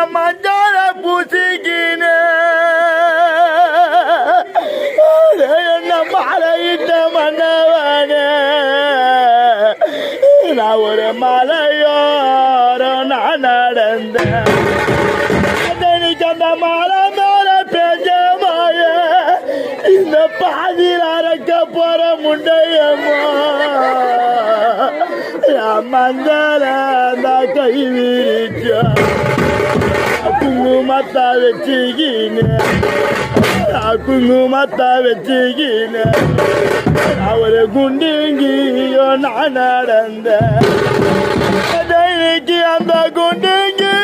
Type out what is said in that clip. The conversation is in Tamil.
மஞ்சார பூசிக்கின என்ன மலையிட்ட மன்னவன நான் ஒரு மலையோரம் நான் நடந்தேன் அந்த மலை மேல பேஞ்ச மாய இந்த பாதியில் அரைக்க போற முண்டையம்மா மஞ்சள அந்த கை விரிச்சா குங்குமத்தா வச்சுக்கின அவரு குண்டிங்கியோ நான் நடந்த அந்த குண்டிங்கி